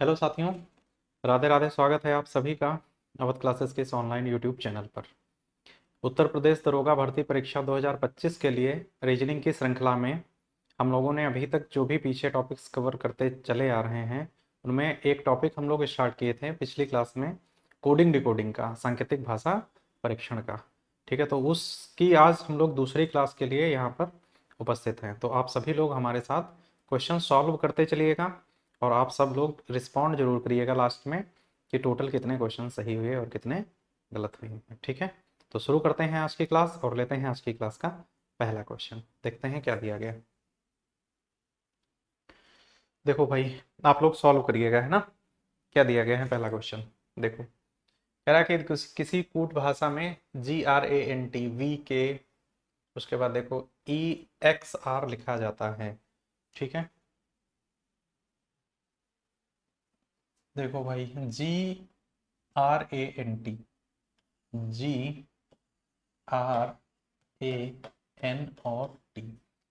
Hello साथियों, राधे राधे। स्वागत है आप सभी का अवध क्लासेस के इस ऑनलाइन यूट्यूब चैनल पर। उत्तर प्रदेश दरोगा भर्ती परीक्षा 2025 के लिए रीजनिंग की श्रृंखला में हम लोगों ने अभी तक जो भी पीछे टॉपिक्स कवर करते चले आ रहे हैं उनमें एक टॉपिक हम लोग स्टार्ट किए थे पिछली क्लास में, कोडिंग डिकोडिंग का, सांकेतिक भाषा परीक्षण का। ठीक है, तो उसकी आज हम लोग दूसरी क्लास के लिए यहाँ पर उपस्थित हैं। तो आप सभी लोग हमारे साथ क्वेश्चन सॉल्व करते चलिएगा और आप सब लोग रिस्पॉन्ड जरूर करिएगा लास्ट में कि टोटल कितने क्वेश्चन सही हुए और कितने गलत हुए। ठीक है, तो शुरू करते हैं आज की क्लास और लेते हैं आज की क्लास का पहला क्वेश्चन। देखते हैं क्या दिया गया। देखो भाई, आप लोग सॉल्व करिएगा, है ना। क्या दिया गया है पहला क्वेश्चन, देखो। कह रहा है कि किसी कूट भाषा में GRANT V के उसके बाद देखो EXR लिखा जाता है। ठीक है, देखो भाई, GRANT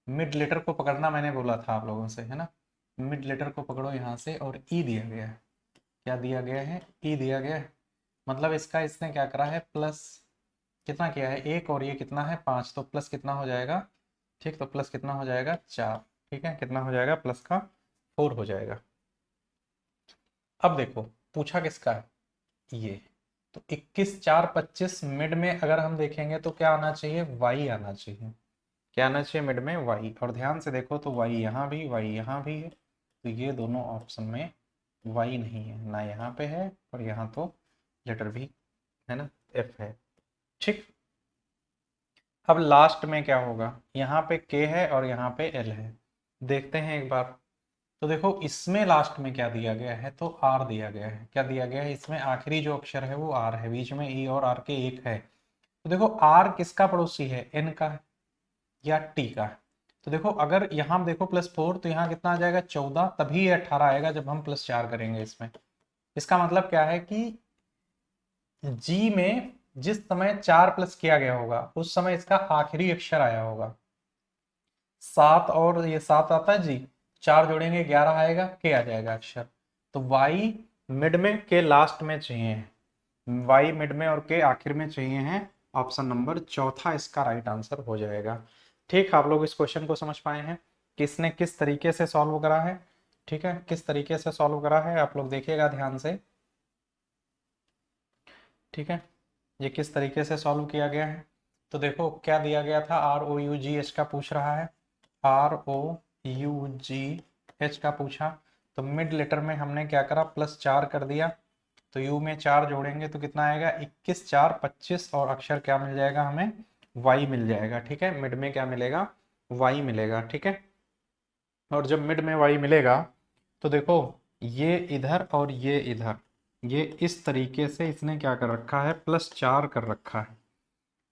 मिड लेटर को पकड़ना मैंने बोला था आप लोगों से, है ना। मिड लेटर को पकड़ो यहाँ से और ई दिया गया है। क्या दिया गया है? ई दिया गया है। मतलब इसका इसने क्या करा है, प्लस कितना किया है, एक, और ये कितना है, 5, तो प्लस कितना हो जाएगा। ठीक, तो प्लस कितना हो जाएगा, 4। ठीक है, कितना हो जाएगा, प्लस का 4 हो जाएगा। अब देखो पूछा किसका है, ये। तो 21 4 25 मिड में अगर हम देखेंगे तो क्या आना चाहिए, वाई आना चाहिए। क्या आना चाहिए मिड में, वाई। और ध्यान से देखो तो वाई यहाँ भी, वाई यहाँ भी है, तो ये दोनों ऑप्शन में वाई नहीं है, ना यहाँ पे है और यहाँ तो लेटर भी है ना, एफ है। ठीक, अब लास्ट में क्या होगा, यहाँ पे के है और यहाँ पे एल है। देखते हैं एक बार। तो देखो इसमें लास्ट में क्या दिया गया है, तो आर दिया गया है। क्या दिया गया है, इसमें आखिरी जो अक्षर है वो आर है, बीच में ई और आर के एक है। तो देखो आर किसका पड़ोसी है, एन का है या टी का है। तो देखो अगर यहाँ देखो +4, तो यहाँ कितना आ जाएगा, 14, तभी ये 18 आएगा जब हम +4 करेंगे इसमें। इसका मतलब क्या है कि जी में जिस समय 4 प्लस किया गया होगा उस समय इसका आखिरी अक्षर आया होगा। 7 और ये 7 आता है जी, 4 जोड़ेंगे 11 आएगा, के आ जाएगा अक्षर। तो वाई मिड में, के लास्ट में चाहिए, वाई मिड में और के आखिर में चाहिए हैं। ऑप्शन नंबर चौथा इसका राइट आंसर हो जाएगा। ठीक, आप लोग इस क्वेश्चन को समझ पाए हैं कि इसने किस तरीके से सॉल्व करा है। ठीक है, किस तरीके से सॉल्व करा है आप लोग देखिएगा ध्यान से। ठीक है, ये किस तरीके से सॉल्व किया गया है। तो देखो क्या दिया गया था, ROUGH का पूछ रहा है, ROUGH का पूछा। तो मिड लेटर में हमने क्या करा, +4 कर दिया। तो यू में 4 जोड़ेंगे तो कितना आएगा, 21 4 25, और अक्षर क्या मिल जाएगा हमें, वाई मिल जाएगा। ठीक है, मिड में क्या मिलेगा, वाई मिलेगा। ठीक है, और जब मिड में वाई मिलेगा तो देखो ये इधर और ये इधर, ये इस तरीके से इसने क्या कर रखा है, +4 कर रखा है।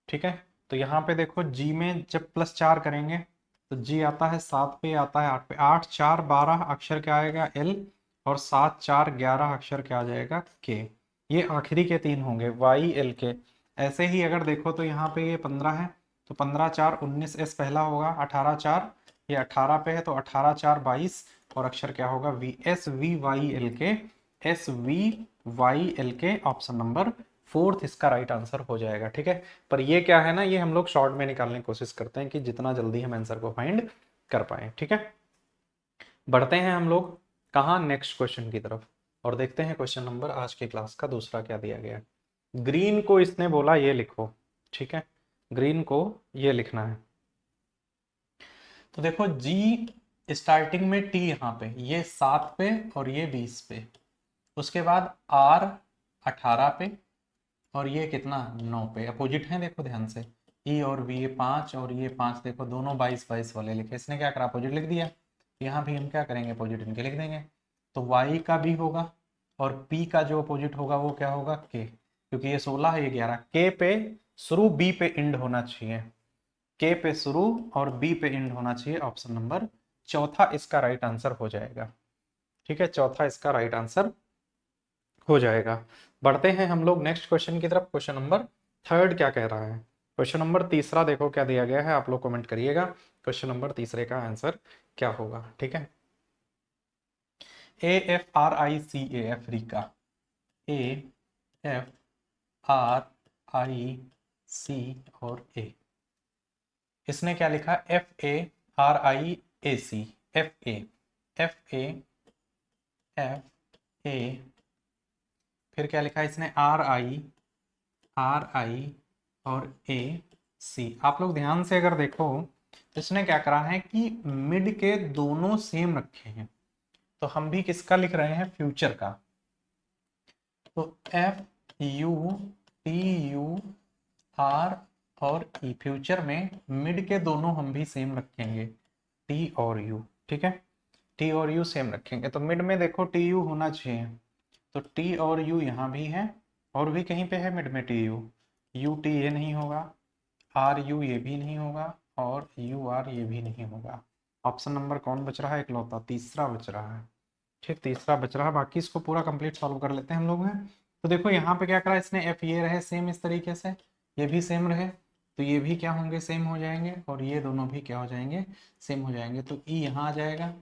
ठीक है, तो यहाँ पे देखो जी में जब +4 करेंगे तो जी आता है 7 पे, आता है 8 पे, 8 4 12 अक्षर क्या आएगा, एल, और 7 4 11 अक्षर क्या आ जाएगा, के। ये आखिरी के 3 होंगे, वाई एल के। ऐसे ही अगर देखो तो यहाँ पे ये 15 है, तो 15 4 19, एस पहला होगा, 18 4 ये 18 पे है, तो 18 4 22, और अक्षर क्या होगा, V, S V Y L K, S V Y L K. Option number fourth इसका राइट आंसर हो जाएगा। ठीक है, पर ये क्या है ना, ये हम लोग शॉर्ट में निकालने की कोशिश करते हैं कि जितना जल्दी हम आंसर को फाइंड कर पाए। ठीक है, बढ़ते हैं हम लोग कहाँ, नेक्स्ट क्वेश्चन की तरफ, और देखते हैं क्वेश्चन नंबर आज की क्लास का दूसरा क्या दिया गया है। ग्रीन को इसने बोला ये लिखो। ठीक है, ग्रीन को ये लिखना है। तो देखो जी स्टार्टिंग में टी यहाँ पे, ये 7 पे और ये 20 पे, उसके बाद आर 18 पे और ये कितना, 9 पे। अपोजिट है देखो ध्यान से, ई और वी, ये 5 और ये 5, देखो दोनों 22 22 वाले लिखे, इसने क्या करा, अपोजिट लिख दिया। यहाँ भी हम क्या करेंगे, अपोजिट इनके लिख देंगे। तो वाई का भी होगा और पी का जो अपोजिट होगा वो क्या होगा, के, क्योंकि ये 16 है ये 11, के पे शुरू, बी पे एंड होना चाहिए। के पे शुरू और बी पे एंड होना चाहिए। ऑप्शन नंबर चौथा इसका राइट आंसर हो जाएगा। ठीक है, चौथा इसका राइट आंसर हो जाएगा। बढ़ते हैं हम लोग नेक्स्ट क्वेश्चन की तरफ। क्वेश्चन नंबर थर्ड क्या कह रहा है, क्वेश्चन नंबर तीसरा देखो क्या दिया गया है, आप लोग कमेंट करिएगा क्वेश्चन नंबर तीसरे का आंसर क्या होगा। ठीक है, AFRICA, अफ्रीका, AFRIC और A। इसने क्या लिखा, FARIAC, FA, FA, फिर क्या लिखा इसने, RI और AC। आप लोग ध्यान से अगर देखो, इसने क्या करा है कि मिड के दोनों सेम रखे हैं, तो हम भी किसका लिख रहे हैं, फ्यूचर का। तो FUTUR और E, फ्यूचर में मिड के दोनों हम भी सेम रखेंगे, T और U, ठीक है, T और U सेम रखेंगे। तो मिड में देखो TU होना चाहिए, तो T और U यहाँ भी है, और भी कहीं पे है मिड में TU, UT ये नहीं होगा, RU ये भी नहीं होगा, और UR ये भी नहीं होगा। ऑप्शन नंबर कौन बच रहा है, इकलौता तीसरा बच रहा है, ठीक, तीसरा बच रहा है। बाकी इसको पूरा कंप्लीट सॉल्व कर लेते हैं हम लोग हैं। तो देखो यहाँ पे क्या करा इसने, F ये रहे सेम इस तरीके से, ये भी सेम रहे, तो ये भी क्या होंगे, सेम हो जाएंगे, और ये दोनों भी क्या हो जाएंगे, सेम हो जाएंगे। तो E यहाँ आ जाएगा,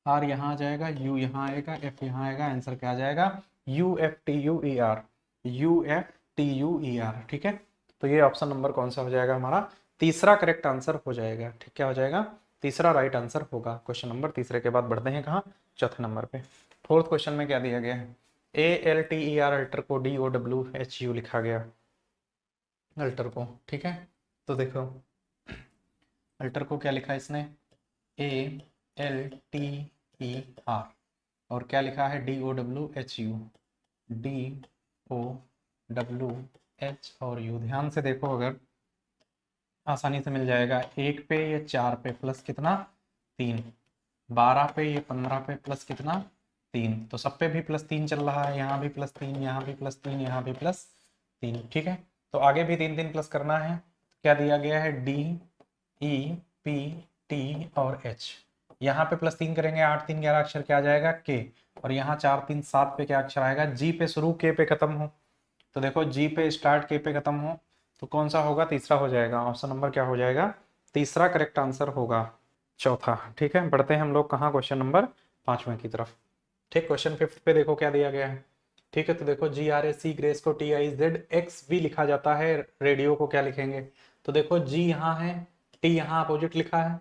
R यहाँ आ जाएगा, U यहाँ आएगा, F यहाँ आएगा, आंसर क्या आ जाएगा, UFTUER, UFTUER, ठीक है। तो ये ऑप्शन नंबर कौन सा हो जाएगा हमारा, तीसरा करेक्ट आंसर हो जाएगा, ठीक, क्या हो जाएगा, तीसरा राइट आंसर होगा। क्वेश्चन नंबर तीसरे के बाद बढ़ते हैं कहाँ, चौथे नंबर पे। फोर्थ क्वेश्चन में क्या दिया गया है, ALTER अल्टर को DOWHU लिखा गया, अल्टर को, ठीक है। तो देखो अल्टर को क्या लिखा इसने, ALTER, और क्या लिखा है, DOWHU, DOWH और U। ध्यान से देखो, अगर आसानी से मिल जाएगा, 1 पे ये 4 पे प्लस कितना 3, 12 पे ये 15 पे प्लस कितना 3, तो सब पे भी +3 चल रहा है, यहाँ भी +3, यहाँ भी +3, यहाँ भी +3, ठीक है। तो आगे भी 3 3 प्लस करना है। क्या दिया गया है, DEPT और H, यहाँ पे +3 करेंगे, 8 3 11 अक्षर क्या आ जाएगा, K, और यहाँ 4 3 7 पे क्या अक्षर आएगा, G पे शुरू K पे खत्म हो। तो देखो G पे स्टार्ट K पे खत्म हो, तो कौन सा होगा, तीसरा हो जाएगा। ऑप्शन नंबर क्या हो जाएगा, तीसरा करेक्ट आंसर होगा, चौथा, ठीक है। बढ़ते हैं हम लोग कहाँ, क्वेश्चन नंबर 5वें की तरफ, ठीक। क्वेश्चन 5th पे देखो क्या दिया गया है, ठीक है। तो देखो GRAC, ग्रेस को TIZX भी लिखा जाता है, रेडियो को क्या लिखेंगे, तो देखो G यहाँ है, T यहाँ अपोजिट लिखा है,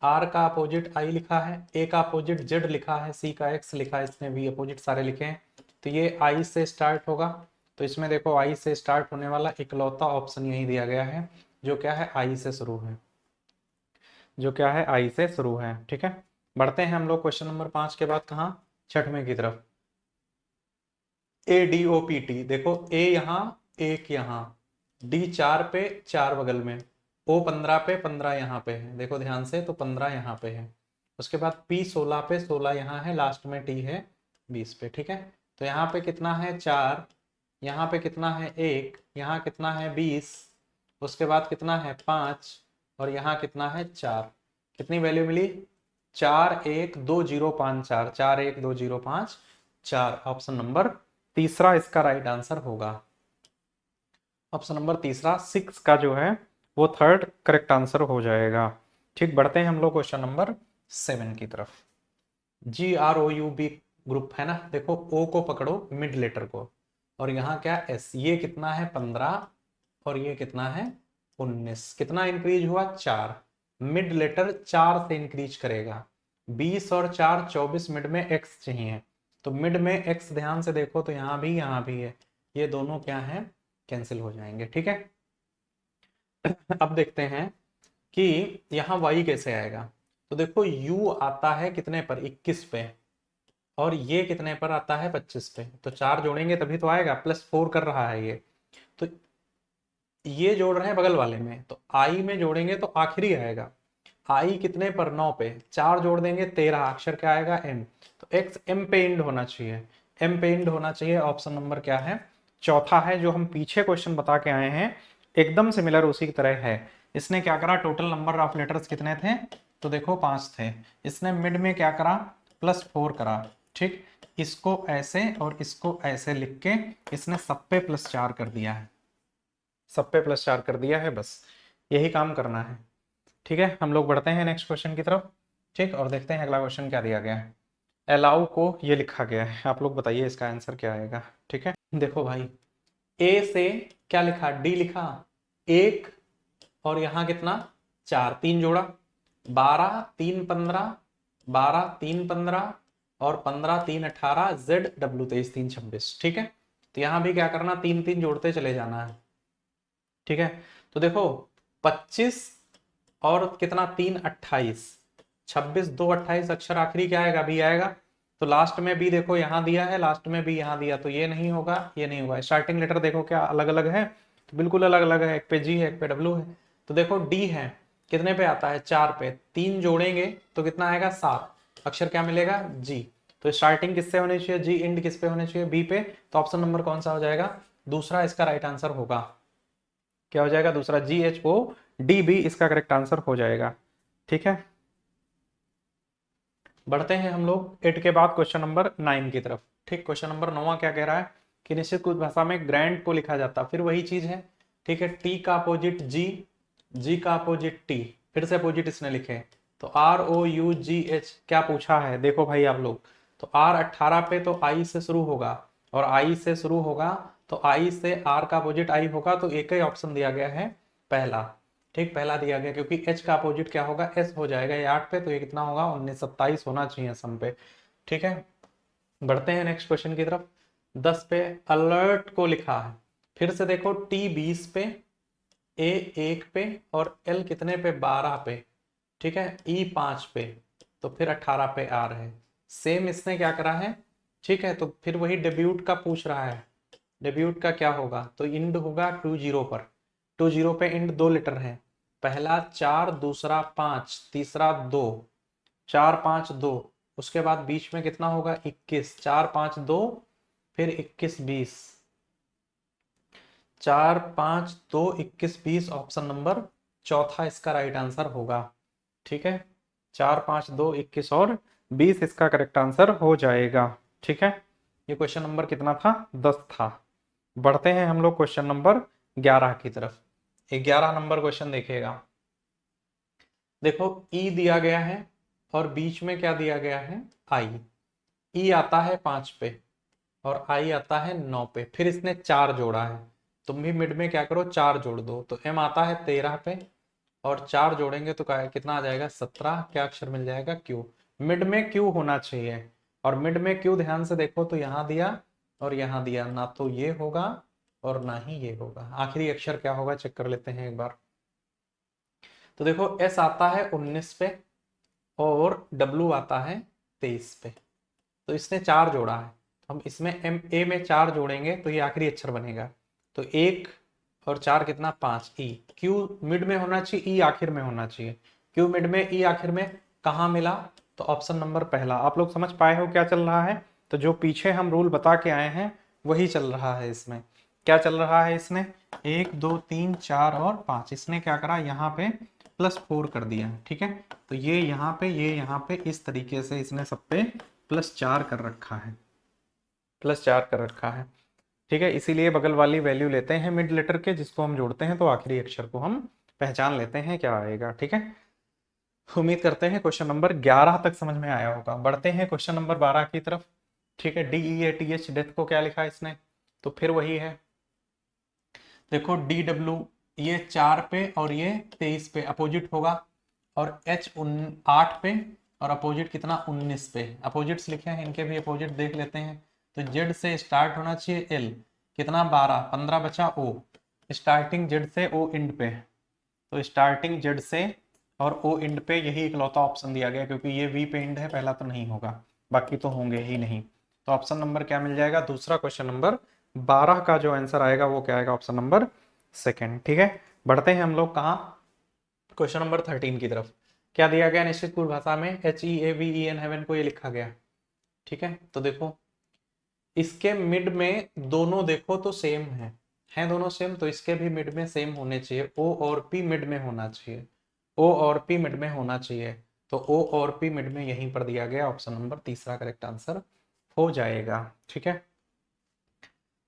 R का अपोजिट I लिखा है, A का अपोजिट Z लिखा है, C का X लिखा है, इसमें भी अपोजिट सारे लिखे हैं। तो ये I से स्टार्ट होगा, तो इसमें देखो I से स्टार्ट होने वाला इकलौता ऑप्शन यही दिया गया है, जो क्या है, I से शुरू है, जो क्या है, I से शुरू है, ठीक है। बढ़ते हैं हम लोग क्वेश्चन नंबर 5 के बाद कहाँ, छठवें की तरफ। ADOPT, देखो A यहाँ, 1 यहाँ, D 4 पे 4 बगल में, O 15 पे 15 यहाँ पे है, देखो ध्यान से, तो 15 यहाँ पे है। उसके बाद P 16 पे 16 यहाँ है, लास्ट में T है 20 पे, ठीक है। तो यहाँ पे कितना है, 4, यहाँ पे कितना है, 1, यहाँ कितना है 20, उसके बाद कितना है 5, और यहाँ कितना है 4, कितनी वैल्यू मिली, 4 1 2 0 5 4, 4 1 2 0 5 4। ऑप्शन नंबर तीसरा इसका राइट आंसर होगा। ऑप्शन नंबर तीसरा 6 का जो है वो थर्ड करेक्ट आंसर हो जाएगा, ठीक। बढ़ते हैं हम लोग क्वेश्चन नंबर 7 की तरफ। GROUB ग्रुप है ना, देखो O को पकड़ो मिड लेटर को, और यहाँ क्या S, ये कितना है 15, और ये कितना है 19, कितना इंक्रीज हुआ 4, मिड लेटर 4 से इंक्रीज करेगा, 20 और 4 24, मिड में X चाहिए, तो मिड में X ध्यान से देखो, तो यहाँ भी है, ये दोनों क्या है, कैंसिल हो जाएंगे, ठीक है। अब देखते हैं कि यहाँ Y कैसे आएगा। तो देखो U आता है कितने पर, 21 पे, और ये कितने पर आता है 25 पे, तो 4 जोड़ेंगे तभी तो आएगा, +4 कर रहा है ये, तो ये जोड़ रहे हैं बगल वाले में, तो I में जोड़ेंगे तो आखिरी आएगा, I कितने पर 9 पे, 4 जोड़ देंगे 13, अक्षर क्या आएगा M, तो X M पे इंड होना चाहिए, M पे इंड होना चाहिए। ऑप्शन नंबर क्या है, चौथा है, जो हम पीछे क्वेश्चन बता के आए हैं, एकदम सिमिलर उसी की तरह है। इसने क्या करा, टोटल नंबर ऑफ लेटर्स कितने थे, तो देखो 5 थे, इसने मिड में क्या करा, +4 करा, ठीक। इसको ऐसे और इसको ऐसे लिख के इसने सब पे +4 कर दिया है, सब पे +4 कर दिया है, बस यही काम करना है, ठीक है। हम लोग बढ़ते हैं नेक्स्ट क्वेश्चन की तरफ, ठीक, और देखते हैं अगला क्वेश्चन क्या दिया गया है। अलाउ को ये लिखा गया है, आप लोग बताइए इसका आंसर क्या आएगा। ठीक है, देखो भाई ए से क्या लिखा, डी लिखा, एक और यहाँ कितना 4, 3 जोड़ा, 12 3 15, 12 3 15 और 15 3 18, जेड डब्ल्यू 23 3 26। ठीक है, तो यहाँ भी क्या करना, 3 3 जोड़ते चले जाना है। ठीक है, तो देखो 25 और कितना 3 28, 26 2 28, अक्षर आखिरी क्या आएगा, बी आएगा। तो लास्ट में बी देखो यहाँ दिया है, लास्ट में बी यहाँ दिया, तो ये नहीं होगा, ये नहीं होगा। स्टार्टिंग लेटर देखो क्या अलग अलग है, तो बिल्कुल अलग अलग है, एक पे जी है एक पे डब्ल्यू है। तो देखो डी है, कितने पे आता है, 4 पे, 3 जोड़ेंगे तो कितना आएगा 7, अक्षर क्या मिलेगा, जी। तो स्टार्टिंग किससे होनी चाहिए, जी, एंड किस पे होने चाहिए, बी पे। तो ऑप्शन नंबर कौन सा हो जाएगा, दूसरा इसका राइट आंसर होगा। क्या हो जाएगा, दूसरा, G H O D B इसका करेक्ट आंसर हो जाएगा। ठीक है, बढ़ते हैं हम लोग 8 के बाद क्वेश्चन नंबर 9 की तरफ। ठीक, क्वेश्चन नंबर 9 क्या कह रहा है कि निश्चित कुछ भाषा में ग्रैंड को लिखा जाता, फिर वही चीज है। ठीक है, टी का अपोजिट जी, जी का अपोजिट टी, फिर से अपोजिट इसने लिखे, तो R O U G H क्या पूछा है, देखो भाई आप लोग, तो आर 18 पे तो आई से शुरू होगा, और आई से शुरू होगा तो आई से आर का अपोजिट आई होगा, तो एक ही ऑप्शन दिया गया है, पहला। ठीक, पहला दिया गया, क्योंकि h का अपोजिट क्या होगा, s हो जाएगा, ये 8 पे, तो ये कितना होगा 19 27 होना चाहिए सम पे। ठीक है, बढ़ते हैं नेक्स्ट क्वेश्चन की तरफ। 10 पे अलर्ट को लिखा है, फिर से देखो t 20 पे, a 1 पे और l कितने पे, 12 पे। ठीक है, e 5 पे, तो फिर 18 पे आ रहे हैं। सेम इसने क्या करा है, ठीक है, तो फिर वही डेब्यूट का पूछ रहा है, डेब्यूट का क्या होगा, तो इंड होगा 20 पर, 20 पे इंड 2 लेटर है, पहला 4 दूसरा 5 तीसरा 2, 4 5 2, उसके बाद बीच में कितना होगा 21, 4 5 2, फिर 21 20, 4 5 2 21 20, ऑप्शन नंबर चौथा इसका राइट आंसर होगा। ठीक है, 4 5 2 21 और 20 इसका करेक्ट आंसर हो जाएगा। ठीक है, ये क्वेश्चन नंबर कितना था, 10 था। बढ़ते हैं हम लोग क्वेश्चन नंबर 11 की तरफ। 11 नंबर क्वेश्चन देखिएगा, देखो ई दिया गया है और बीच में क्या दिया गया है, आई। ई आता है 5 पे और आई आता है 9 पे, फिर इसने 4 जोड़ा है, तुम भी मिड में क्या करो 4 जोड़ दो, तो एम आता है 13 पे और 4 जोड़ेंगे तो कितना आ जाएगा 17, क्या अक्षर मिल जाएगा, क्यू। मिड में क्यू होना चाहिए, और मिड में क्यू ध्यान से देखो तो यहाँ दिया और यहाँ दिया, ना तो ये होगा और ना ही ये होगा, आखिरी अक्षर क्या होगा चेक कर लेते हैं एक बार। तो देखो एस आता है 19 पे और डब्ल्यू आता है 23 पे, तो इसने 4 जोड़ा है, हम इसमें एम ए में 4 जोड़ेंगे तो ये आखिरी अक्षर बनेगा, तो 1 और 4 कितना 5, ई। क्यू मिड में होना चाहिए, ई आखिर में होना चाहिए, क्यू मिड में ई आखिर में, कहाँ मिला, तो ऑप्शन नंबर पहला। आप लोग समझ पाए हो क्या चल रहा है, तो जो पीछे हम रूल बता के आए हैं वही चल रहा है इसमें। क्या चल रहा है इसने, 1 2 3 4 और 5, इसने क्या करा यहाँ पे +4 कर दिया। ठीक है, तो ये यहाँ पे, ये यहाँ पे, इस तरीके से इसने सब पे +4 कर रखा है, +4 कर रखा है। ठीक है, इसीलिए बगल वाली वैल्यू लेते हैं मिड लेटर के, जिसको हम जोड़ते हैं तो आखिरी अक्षर को हम पहचान लेते हैं क्या आएगा। ठीक है, उम्मीद करते हैं क्वेश्चन नंबर 11 तक समझ में आया होगा। बढ़ते हैं क्वेश्चन नंबर 12 की तरफ। ठीक है, D E A T H, death को क्या लिखा है इसने, तो फिर वही है, देखो डी डब्ल्यू, ये 4 पे और ये 23 पे अपोजिट होगा, और एच 8 पे और अपोजिट कितना 19 पे, अपोजिट्स लिखे हैं इनके भी अपोजिट देख लेते हैं। तो जेड से स्टार्ट होना चाहिए एल, कितना 12 15 बचा ओ, स्टार्टिंग जेड से ओ इंड पे, तो स्टार्टिंग जेड से और ओ इंड पे यही इकलौता ऑप्शन दिया गया, क्योंकि ये वी पे इंड है, पहला तो नहीं होगा, बाकी तो होंगे ही नहीं। तो ऑप्शन नंबर क्या मिल जाएगा, दूसरा क्वेश्चन नंबर 12 का जो आंसर आएगा वो क्या आएगा, ऑप्शन नंबर सेकंड। ठीक है, बढ़ते हैं हम लोग कहाँ, क्वेश्चन नंबर 13 की तरफ। क्या दिया गया, निश्चित पूर्व भाषा में HEAVEN हेवन को ये लिखा गया। ठीक है, तो देखो इसके मिड में दोनों देखो तो सेम है दोनों सेम, तो इसके भी मिड में सेम होने चाहिए, O और P मिड में होना चाहिए, O और P मिड में होना चाहिए, तो O और P मिड में यहीं पर दिया गया, ऑप्शन नंबर तीसरा करेक्ट आंसर हो जाएगा। ठीक है,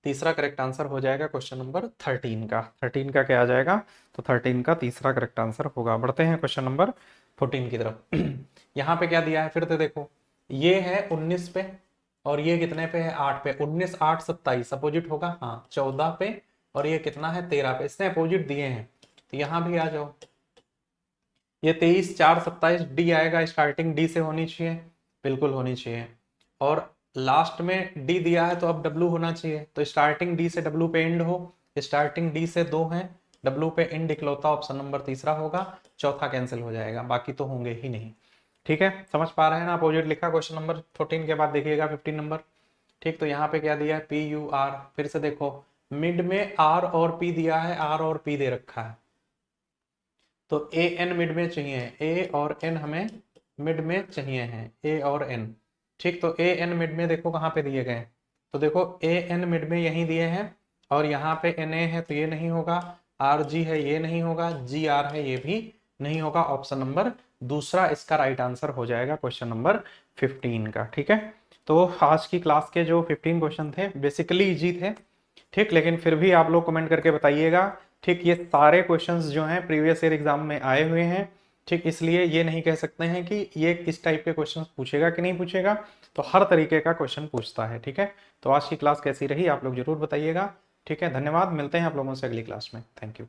तीसरा करेक्ट आंसर हो जाएगा क्वेश्चन नंबर 13 का। 13 का क्या आ जाएगा, तो 13 का तीसरा करेक्ट आंसर होगा। बढ़ते हैं क्वेश्चन नंबर 14 की तरफ। यहाँ पे क्या दिया है फिर तो देखो, ये है 19 पे और ये कितने पे है 8 पे, 19 8 27 अपोजिट होगा, हाँ 14 पे और ये कितना है 13 पे, इसने अपोजिट दिए हैं। तो यहाँ भी आ जाओ, ये 23 4 27 डी आएगा, स्टार्टिंग डी से होनी चाहिए, बिल्कुल होनी चाहिए। और लास्ट में डी दिया है तो अब डब्लू होना चाहिए, तो स्टार्टिंग डी से डब्लू पे एंड हो, स्टार्टिंग डी से 2 है, डब्लू पे एंड इकलौता ऑप्शन नंबर तीसरा होगा, चौथा कैंसिल हो जाएगा, बाकी तो होंगे ही नहीं। ठीक है, समझ पा रहे हैं ना। अपोजिट लिखा क्वेश्चन नंबर 14 के बाद देखिएगा 15 नंबर। ठीक, तो यहाँ पे क्या दिया है पी यू आर, फिर से देखो मिड में आर और पी दिया है, आर और पी दे रखा है, तो ए एन मिड में चाहिए, ए और एन हमें मिड में चाहिए हैं, ए और एन। ठीक, तो ए एन मिड में देखो कहाँ पे दिए गए, तो देखो ए एन मिड में यहीं दिए हैं और यहाँ पे एन ए है तो ये नहीं होगा, आर जी है ये नहीं होगा, जी आर है ये भी नहीं होगा, ऑप्शन नंबर दूसरा इसका राइट आंसर हो जाएगा क्वेश्चन नंबर 15 का। ठीक है, तो आज की क्लास के जो 15 क्वेश्चन थे बेसिकली इजी थे। ठीक, लेकिन फिर भी आप लोग कमेंट करके बताइएगा। ठीक, ये सारे क्वेश्चंस जो हैं प्रीवियस ईयर एग्जाम में आए हुए हैं। ठीक, इसलिए ये नहीं कह सकते हैं कि ये किस टाइप के क्वेश्चंस पूछेगा कि नहीं पूछेगा, तो हर तरीके का क्वेश्चन पूछता है। ठीक है, तो आज की क्लास कैसी रही आप लोग जरूर बताइएगा। ठीक है, धन्यवाद, मिलते हैं आप लोगों से अगली क्लास में। Thank you.